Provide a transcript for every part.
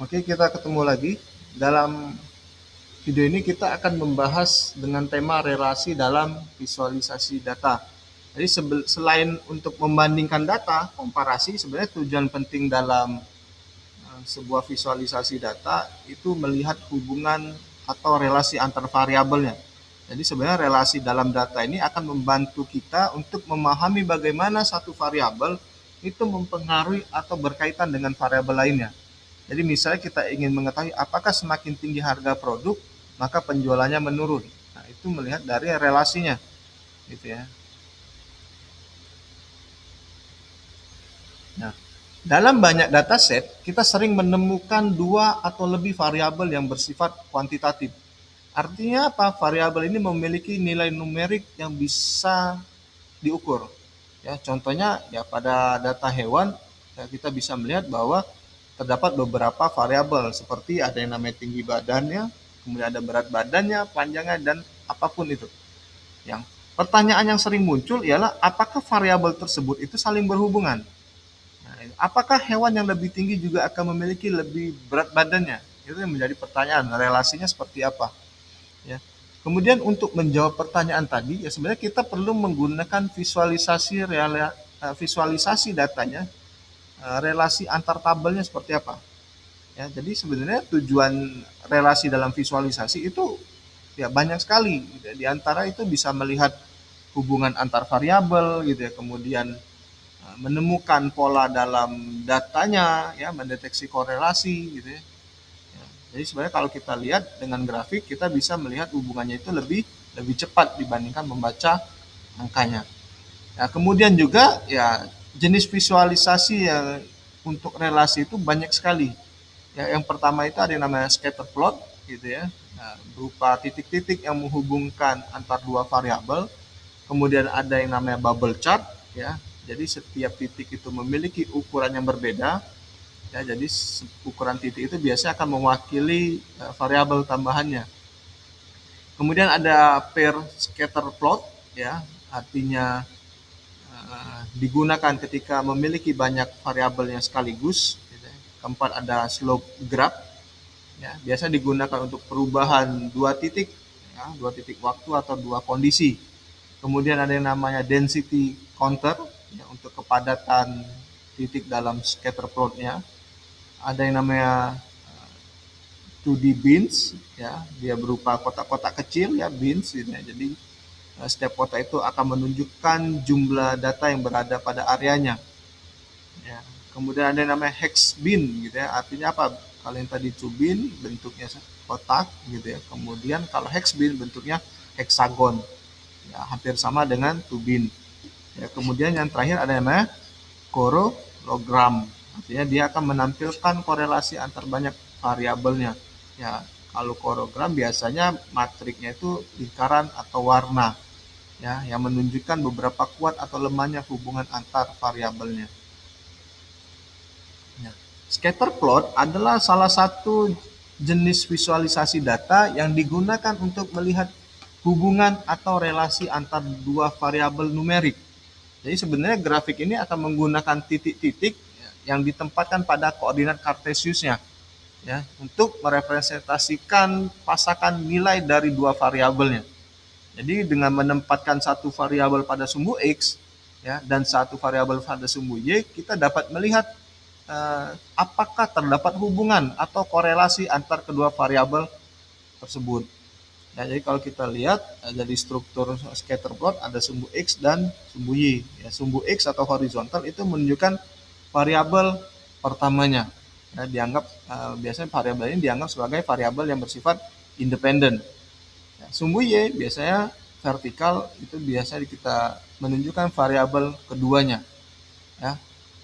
Oke, kita ketemu lagi. Dalam video ini kita akan membahas dengan tema relasi dalam visualisasi data. Jadi selain untuk membandingkan data, komparasi, sebenarnya tujuan penting dalam sebuah visualisasi data itu melihat hubungan atau relasi antar variabelnya. Jadi sebenarnya relasi dalam data ini akan membantu kita untuk memahami bagaimana satu variabel itu mempengaruhi atau berkaitan dengan variabel lainnya. Jadi misalnya kita ingin mengetahui apakah semakin tinggi harga produk, maka penjualannya menurun. Nah, itu melihat dari relasinya, gitu ya. Nah, dalam banyak dataset, kita sering menemukan dua atau lebih variabel yang bersifat kuantitatif. Artinya apa? Variabel ini memiliki nilai numerik yang bisa diukur. Ya, contohnya ya pada data hewan ya, kita bisa melihat bahwa terdapat beberapa variabel seperti ada yang namanya tinggi badannya, kemudian ada berat badannya, panjangnya dan apapun itu. Yang pertanyaan yang sering muncul ialah apakah variabel tersebut itu saling berhubungan? Nah, apakah hewan yang lebih tinggi juga akan memiliki lebih berat badannya? Itu yang menjadi pertanyaan, relasinya seperti apa? Ya. Kemudian untuk menjawab pertanyaan tadi, ya sebenarnya kita perlu menggunakan visualisasi datanya, relasi antar tabelnya seperti apa. Ya, jadi sebenarnya tujuan relasi dalam visualisasi itu ya banyak sekali. Di antara itu bisa melihat hubungan antar variabel gitu ya, kemudian menemukan pola dalam datanya, ya mendeteksi korelasi gitu ya. Jadi sebenarnya kalau kita lihat dengan grafik kita bisa melihat hubungannya itu lebih lebih cepat dibandingkan membaca angkanya. Nah, kemudian juga ya jenis visualisasi yang untuk relasi itu banyak sekali. Ya, yang pertama itu ada yang namanya scatter plot gitu ya. Nah, berupa titik-titik yang menghubungkan antar dua variabel. Kemudian ada yang namanya bubble chart ya. Jadi setiap titik itu memiliki ukuran yang berbeda. Ya, jadi ukuran titik itu biasanya akan mewakili variabel tambahannya. Kemudian ada pair scatter plot ya, artinya digunakan ketika memiliki banyak variabel yang sekaligus. Gitu. Keempat ada slope graph ya, biasa digunakan untuk perubahan dua titik ya, dua titik waktu atau dua kondisi. Kemudian ada yang namanya density counter ya, untuk kepadatan titik dalam scatter plotnya. Ada yang namanya 2D bins ya, dia berupa kotak-kotak kecil ya, bins gitu ya. Jadi setiap kotak itu akan menunjukkan jumlah data yang berada pada areanya ya. Kemudian ada yang namanya hex bin gitu ya, artinya apa? Kalau yang tadi 2 bin bentuknya kotak gitu ya, kemudian kalau hex bin bentuknya heksagon ya, hampir sama dengan 2 bin ya. Kemudian yang terakhir ada yang namanya korogram, artinya dia akan menampilkan korelasi antar banyak variabelnya ya. Kalau korogram biasanya matriknya itu lingkaran atau warna ya, yang menunjukkan beberapa kuat atau lemahnya hubungan antar variabelnya. Ya. Scatter plot adalah salah satu jenis visualisasi data yang digunakan untuk melihat hubungan atau relasi antar dua variabel numerik. Jadi sebenarnya grafik ini akan menggunakan titik-titik yang ditempatkan pada koordinat kartesiusnya ya, untuk merepresentasikan pasangan nilai dari dua variabelnya. Jadi dengan menempatkan satu variabel pada sumbu X ya, dan satu variabel pada sumbu Y, kita dapat melihat apakah terdapat hubungan atau korelasi antar kedua variabel tersebut. Ya, jadi kalau kita lihat dari struktur scatter plot ada sumbu X dan sumbu Y. Ya, sumbu X atau horizontal itu menunjukkan variabel pertamanya. Ya, dianggap biasanya variabel ini dianggap sebagai variabel yang bersifat independen. Ya, sumbu Y biasanya vertikal itu biasanya kita menunjukkan variabel keduanya. Ya,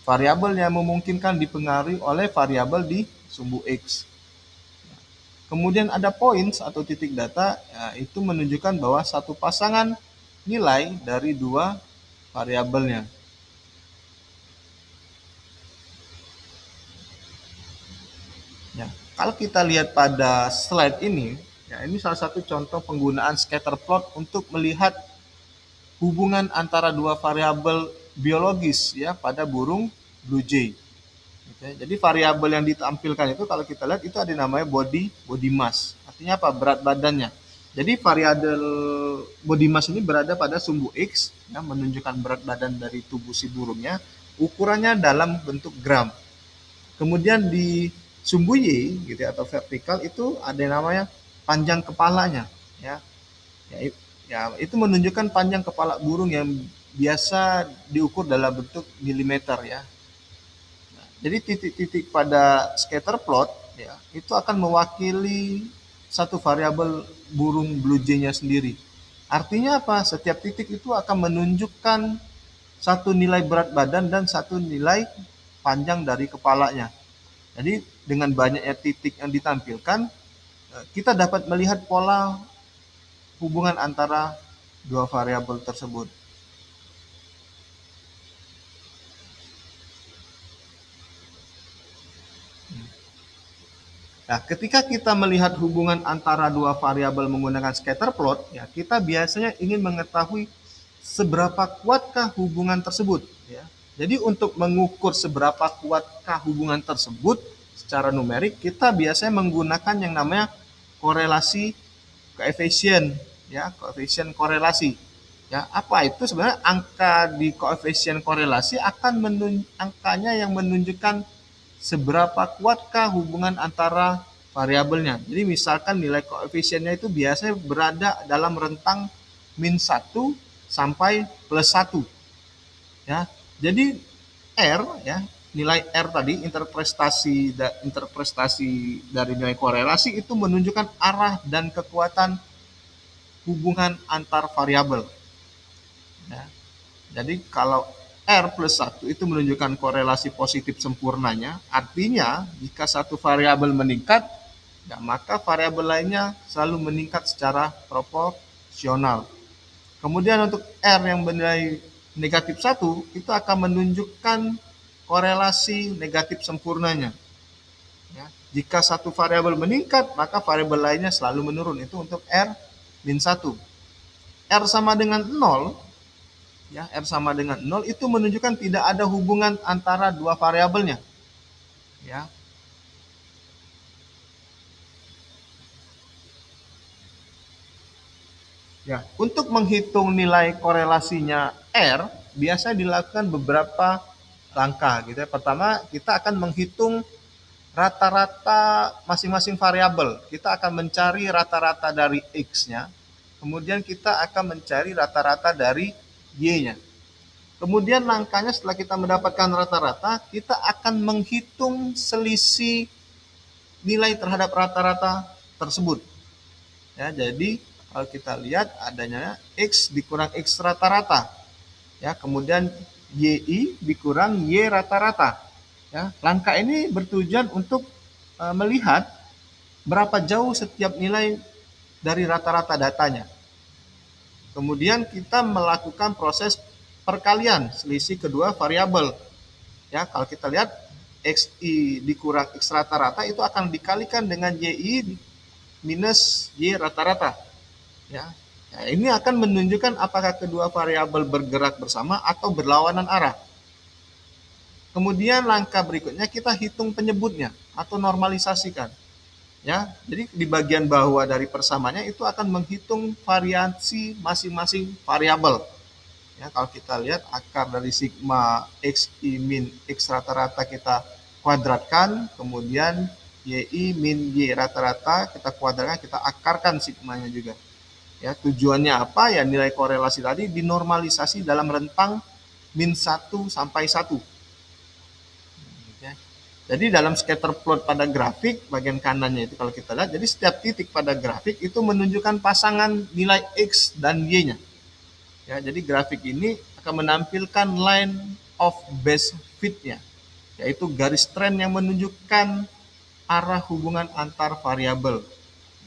variabel yang memungkinkan dipengaruhi oleh variabel di sumbu X. Kemudian ada points atau titik data, ya, itu menunjukkan bahwa satu pasangan nilai dari dua variabelnya. Ya, kalau kita lihat pada slide ini, ya ini salah satu contoh penggunaan scatter plot untuk melihat hubungan antara dua variabel biologis ya pada burung blue jay. Oke, jadi variabel yang ditampilkan itu kalau kita lihat itu ada namanya body mass. Artinya apa? Berat badannya. Jadi variabel body mass ini berada pada sumbu X yang menunjukkan berat badan dari tubuh si burungnya. Ukurannya dalam bentuk gram. Kemudian di sumbu Y gitu ya, atau vertikal itu ada yang namanya panjang kepalanya ya. Ya, ya itu menunjukkan panjang kepala burung yang biasa diukur dalam bentuk milimeter ya. Jadi titik-titik pada scatter plot ya, itu akan mewakili satu variabel burung blue jay-nya sendiri. Artinya apa? Setiap titik itu akan menunjukkan satu nilai berat badan dan satu nilai panjang dari kepalanya. Jadi dengan banyaknya titik yang ditampilkan, kita dapat melihat pola hubungan antara dua variabel tersebut. Nah, ketika kita melihat hubungan antara dua variabel menggunakan scatter plot, ya kita biasanya ingin mengetahui seberapa kuatkah hubungan tersebut. Ya. Jadi untuk mengukur seberapa kuatkah hubungan tersebut secara numerik, kita biasanya menggunakan yang namanya korelasi koefisien, ya koefisien korelasi. Ya, apa itu sebenarnya angka di koefisien korelasi akan angkanya yang menunjukkan seberapa kuatkah hubungan antara variabelnya. Jadi misalkan nilai koefisiennya itu biasanya berada dalam rentang min 1 sampai plus 1. Ya. Jadi R ya, nilai R tadi interpretasi dari nilai korelasi itu menunjukkan arah dan kekuatan hubungan antar variabel. Ya. Jadi kalau R plus 1 itu menunjukkan korelasi positif sempurnanya, artinya jika satu variabel meningkat, ya, maka variabel lainnya selalu meningkat secara proporsional. Kemudian untuk R yang bernilai negatif 1, itu akan menunjukkan korelasi negatif sempurnanya. Ya. Jika satu variabel meningkat, maka variabel lainnya selalu menurun. Itu untuk R min 1. R sama dengan 0, ya R sama dengan 0 itu menunjukkan tidak ada hubungan antara dua variabelnya. Ya. Ya, untuk menghitung nilai korelasinya R biasa dilakukan beberapa langkah gitu ya. Pertama, kita akan menghitung rata-rata masing-masing variabel. Kita akan mencari rata-rata dari X-nya. Kemudian kita akan mencari rata-rata dari Y-nya. Kemudian langkahnya setelah kita mendapatkan rata-rata, kita akan menghitung selisih nilai terhadap rata-rata tersebut. Ya, jadi kalau kita lihat adanya X dikurang X rata-rata. Ya, kemudian YI dikurang Y rata-rata. Ya, langkah ini bertujuan untuk melihat berapa jauh setiap nilai dari rata-rata datanya. Kemudian kita melakukan proses perkalian selisih kedua variabel. Ya, kalau kita lihat XI dikurang X rata-rata itu akan dikalikan dengan YI minus Y rata-rata. Ya. Nah, ini akan menunjukkan apakah kedua variabel bergerak bersama atau berlawanan arah. Kemudian langkah berikutnya kita hitung penyebutnya atau normalisasikan. Ya, jadi di bagian bawah dari persamanya itu akan menghitung variasi masing-masing variabel. Ya, kalau kita lihat akar dari sigma XI min X rata-rata kita kuadratkan, kemudian YI min Y rata-rata kita kuadratkan, kita akarkan sigmanya juga. Ya, tujuannya apa? Ya nilai korelasi tadi dinormalisasi dalam rentang min 1 sampai 1. Ya. Jadi dalam scatter plot pada grafik bagian kanannya itu kalau kita lihat, jadi setiap titik pada grafik itu menunjukkan pasangan nilai X dan Y-nya. Ya, jadi grafik ini akan menampilkan line of base fit-nya, yaitu garis tren yang menunjukkan arah hubungan antar variabel.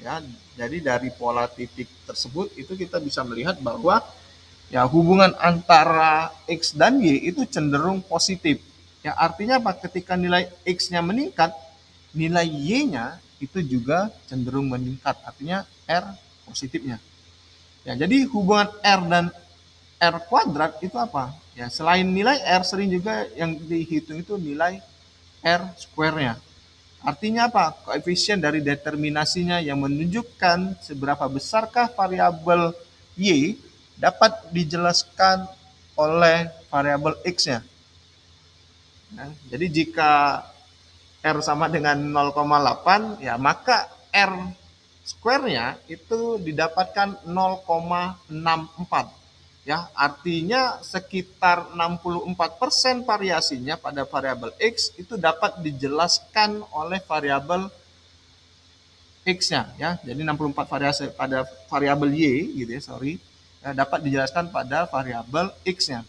Ya, jadi dari pola titik tersebut itu kita bisa melihat bahwa ya hubungan antara X dan Y itu cenderung positif. Ya, artinya apa? Ketika nilai X-nya meningkat, nilai Y-nya itu juga cenderung meningkat. Artinya R positifnya. Ya, jadi hubungan R dan R kuadrat itu apa? Ya, selain nilai R sering juga yang dihitung itu nilai R square-nya. Artinya apa? Koefisien dari determinasinya yang menunjukkan seberapa besarkah variabel Y dapat dijelaskan oleh variabel X-nya. Nah, jadi jika R sama dengan 0,8, ya maka R square-nya itu didapatkan 0,64. Ya, artinya sekitar 64% variasinya pada variabel X itu dapat dijelaskan oleh variabel X-nya, ya. Jadi 64 variasi pada variabel Y gitu ya, ya, dapat dijelaskan pada variabel X-nya.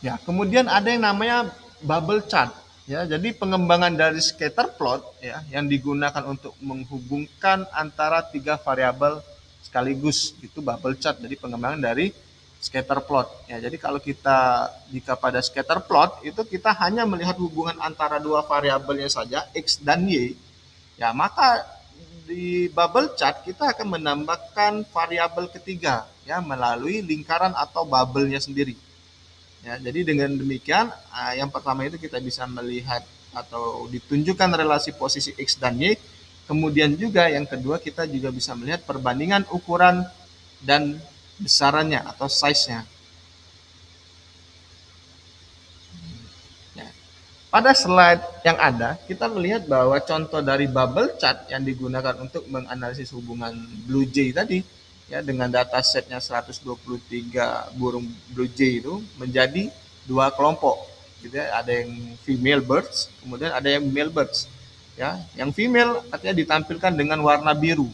Ya, kemudian ada yang namanya bubble chart. Ya, jadi pengembangan dari scatter plot ya yang digunakan untuk menghubungkan antara tiga variabel sekaligus itu bubble chart. Jadi pengembangan dari scatter plot. Ya, jadi kalau jika pada scatter plot itu kita hanya melihat hubungan antara dua variabelnya saja X dan Y. Ya, maka di bubble chart kita akan menambahkan variabel ketiga ya melalui lingkaran atau bubble-nya sendiri. Ya, jadi dengan demikian, yang pertama itu kita bisa melihat atau ditunjukkan relasi posisi X dan Y. Kemudian juga yang kedua kita juga bisa melihat perbandingan ukuran dan besarannya atau size-nya. Ya. Pada slide yang ada, kita melihat bahwa contoh dari bubble chart yang digunakan untuk menganalisis hubungan Blue Jay tadi, ya dengan datasetnya 123 burung Blue Jay itu menjadi dua kelompok gitu ya, ada yang female birds kemudian ada yang male birds ya. Yang female artinya ditampilkan dengan warna biru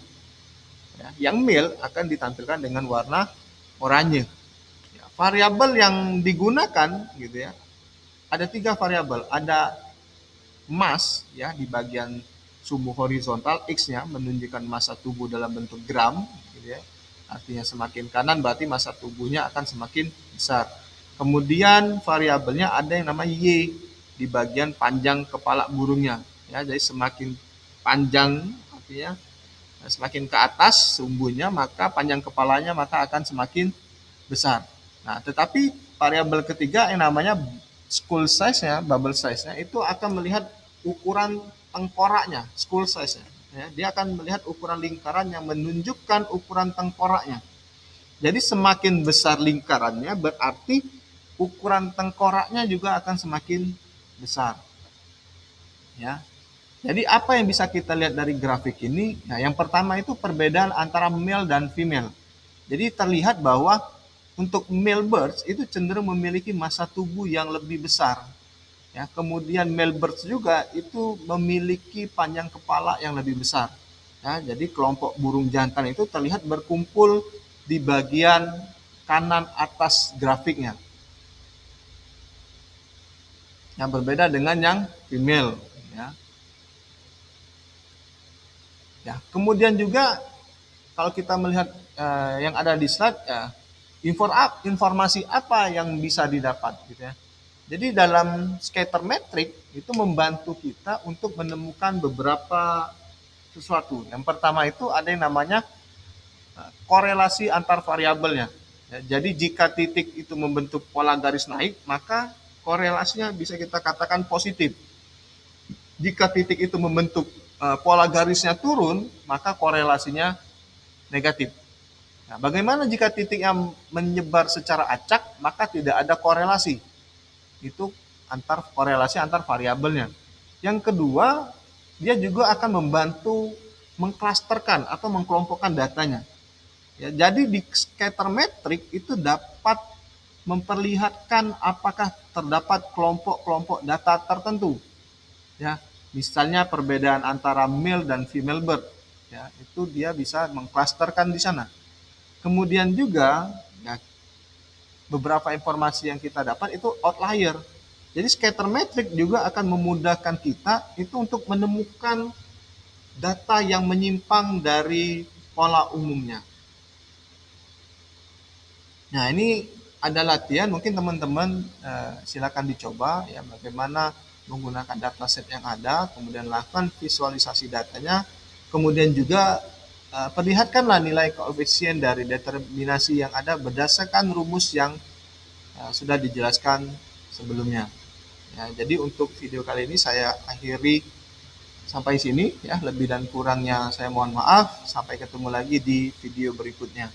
ya. Yang male akan ditampilkan dengan warna oranye ya. Variabel yang digunakan gitu ya, ada tiga variabel, ada mass ya di bagian sumbu horizontal, X-nya menunjukkan massa tubuh dalam bentuk gram gitu ya. Artinya semakin kanan berarti massa tubuhnya akan semakin besar. Kemudian variabelnya ada yang namanya Y di bagian panjang kepala burungnya. Ya, jadi semakin panjang artinya semakin ke atas sumbunya maka panjang kepalanya maka akan semakin besar. Nah, tetapi variabel ketiga yang namanya skull size-nya, bubble size-nya itu akan melihat ukuran tengkoraknya, skull size-nya. Ya, dia akan melihat ukuran lingkaran yang menunjukkan ukuran tengkoraknya. Jadi semakin besar lingkarannya berarti ukuran tengkoraknya juga akan semakin besar. Ya. Jadi apa yang bisa kita lihat dari grafik ini? Nah, yang pertama itu perbedaan antara male dan female. Jadi terlihat bahwa untuk male birds itu cenderung memiliki massa tubuh yang lebih besar. Ya, kemudian male birds juga itu memiliki panjang kepala yang lebih besar. Ya, jadi kelompok burung jantan itu terlihat berkumpul di bagian kanan atas grafiknya. Yang berbeda dengan yang female. Ya. Ya, kemudian juga kalau kita melihat yang ada di slide, ya, informasi apa yang bisa didapat, gitu ya. Jadi dalam scatter metric itu membantu kita untuk menemukan beberapa sesuatu. Yang pertama itu ada yang namanya korelasi antar variabelnya. Ya, jadi jika titik itu membentuk pola garis naik, maka korelasinya bisa kita katakan positif. Jika titik itu membentuk pola garisnya turun, maka korelasinya negatif. Nah, bagaimana jika titik yang menyebar secara acak, maka tidak ada korelasi. Itu korelasi antar variabelnya. Yang kedua, dia juga akan membantu mengklasterkan atau mengkelompokkan datanya. Ya, jadi di scatter metric itu dapat memperlihatkan apakah terdapat kelompok-kelompok data tertentu. Ya, misalnya perbedaan antara male dan female bird. Ya, itu dia bisa mengklasterkan di sana. Kemudian juga ya, beberapa informasi yang kita dapat itu outlier. Jadi scatter metric juga akan memudahkan kita itu untuk menemukan data yang menyimpang dari pola umumnya. Nah, ini ada latihan, mungkin teman-teman silakan dicoba ya bagaimana menggunakan dataset yang ada, kemudian lakukan visualisasi datanya, kemudian juga perlihatkanlah nilai koefisien dari determinasi yang ada berdasarkan rumus yang sudah dijelaskan sebelumnya. Ya, jadi untuk video kali ini saya akhiri sampai sini ya, lebih dan kurangnya saya mohon maaf. Sampai ketemu lagi di video berikutnya.